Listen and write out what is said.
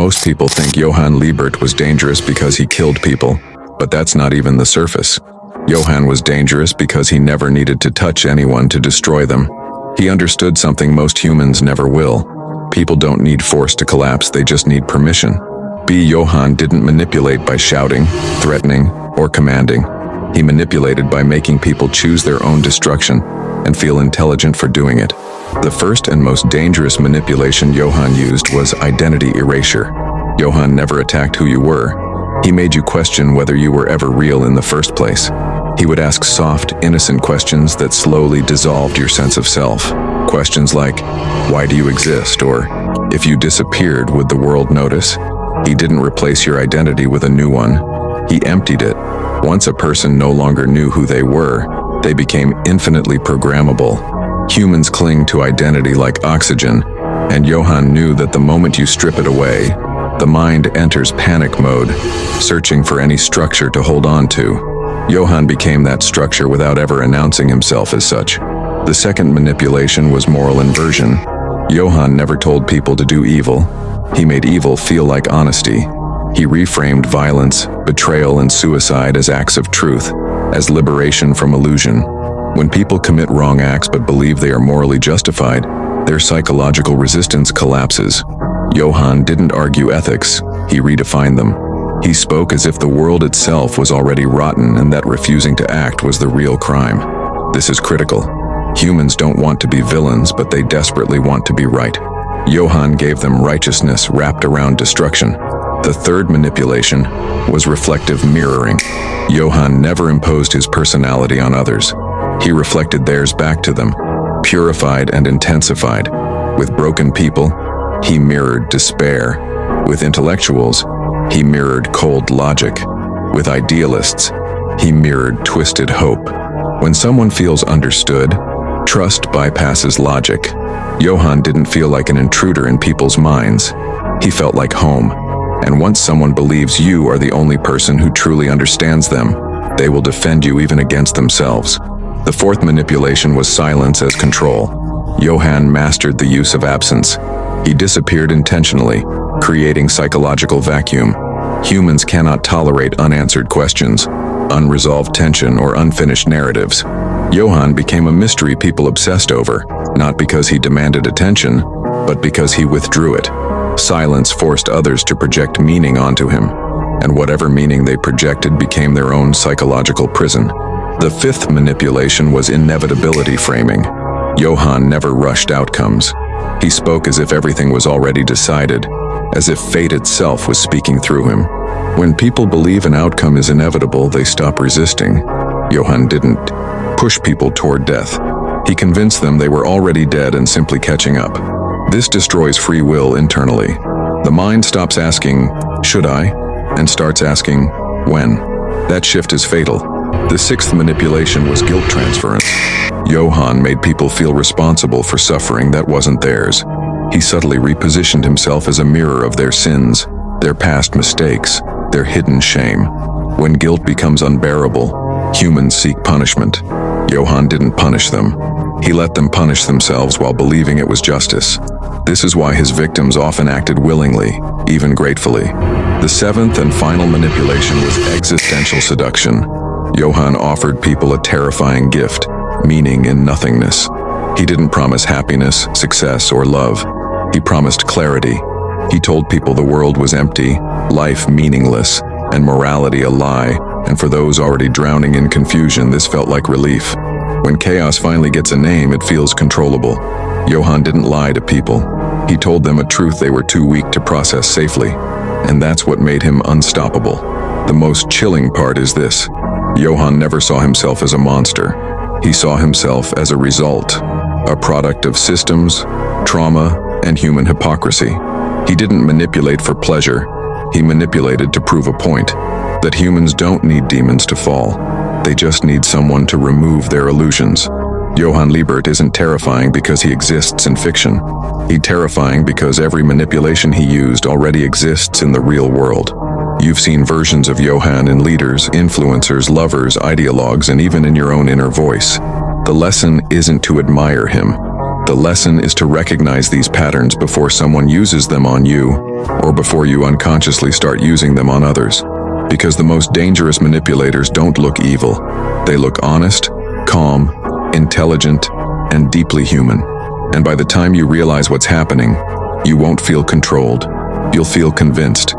Most people think Johan Liebert was dangerous because he killed people, but that's not even the surface. Johan was dangerous because he never needed to touch anyone to destroy them. He understood something most humans never will. People don't need force to collapse, they just need permission. Johan didn't manipulate by shouting, threatening, or commanding. He manipulated by making people choose their own destruction and feel intelligent for doing it. The first and most dangerous manipulation Johan used was identity erasure. Johan never attacked who you were. He made you question whether you were ever real in the first place. He would ask soft, innocent questions that slowly dissolved your sense of self. Questions like, why do you exist? Or, if you disappeared, would the world notice? He didn't replace your identity with a new one. He emptied it. Once a person no longer knew who they were, they became infinitely programmable. Humans cling to identity like oxygen, and Johan knew that the moment you strip it away, the mind enters panic mode, searching for any structure to hold on to. Johan became that structure without ever announcing himself as such. The second manipulation was moral inversion. Johan never told people to do evil. He made evil feel like honesty. He reframed violence, betrayal, and suicide as acts of truth, as liberation from illusion. When people commit wrong acts but believe they are morally justified, their psychological resistance collapses. Johan didn't argue ethics, he redefined them. He spoke as if the world itself was already rotten and that refusing to act was the real crime. This is critical. Humans don't want to be villains, but they desperately want to be right. Johan gave them righteousness wrapped around destruction. The third manipulation was reflective mirroring. Johan never imposed his personality on others. He reflected theirs back to them, purified and intensified. With broken people, he mirrored despair. With intellectuals, he mirrored cold logic. With idealists, he mirrored twisted hope. When someone feels understood, trust bypasses logic. Johan didn't feel like an intruder in people's minds. He felt like home. And once someone believes you are the only person who truly understands them, they will defend you even against themselves. The fourth manipulation was silence as control. Johan mastered the use of absence. He disappeared intentionally, creating psychological vacuum. Humans cannot tolerate unanswered questions, unresolved tension, or unfinished narratives. Johan became a mystery people obsessed over, not because he demanded attention, but because he withdrew it. Silence forced others to project meaning onto him, and whatever meaning they projected became their own psychological prison. The fifth manipulation was inevitability framing. Johan never rushed outcomes. He spoke as if everything was already decided, as if fate itself was speaking through him. When people believe an outcome is inevitable, they stop resisting. Johan didn't push people toward death. He convinced them they were already dead and simply catching up. This destroys free will internally. The mind stops asking, should I? And starts asking, when? That shift is fatal. The sixth manipulation was guilt transference. Johan made people feel responsible for suffering that wasn't theirs. He subtly repositioned himself as a mirror of their sins, their past mistakes, their hidden shame. When guilt becomes unbearable, humans seek punishment. Johan didn't punish them. He let them punish themselves while believing it was justice. This is why his victims often acted willingly, even gratefully. The seventh and final manipulation was existential seduction. Johan offered people a terrifying gift, meaning in nothingness. He didn't promise happiness, success, or love. He promised clarity. He told people the world was empty, life meaningless, and morality a lie, and for those already drowning in confusion, this felt like relief. When chaos finally gets a name, it feels controllable. Johan didn't lie to people. He told them a truth they were too weak to process safely, and that's what made him unstoppable. The most chilling part is this. Johan never saw himself as a monster. He saw himself as a result, a product of systems, trauma, and human hypocrisy. He didn't manipulate for pleasure. He manipulated to prove a point, that humans don't need demons to fall. They just need someone to remove their illusions. Johan Liebert isn't terrifying because he exists in fiction. He's terrifying because every manipulation he used already exists in the real world. You've seen versions of Johan in leaders, influencers, lovers, ideologues, and even in your own inner voice. The lesson isn't to admire him. The lesson is to recognize these patterns before someone uses them on you. or before you unconsciously start using them on others. Because the most dangerous manipulators don't look evil. They look honest, calm, intelligent, and deeply human. And by the time you realize what's happening, you won't feel controlled. You'll feel convinced.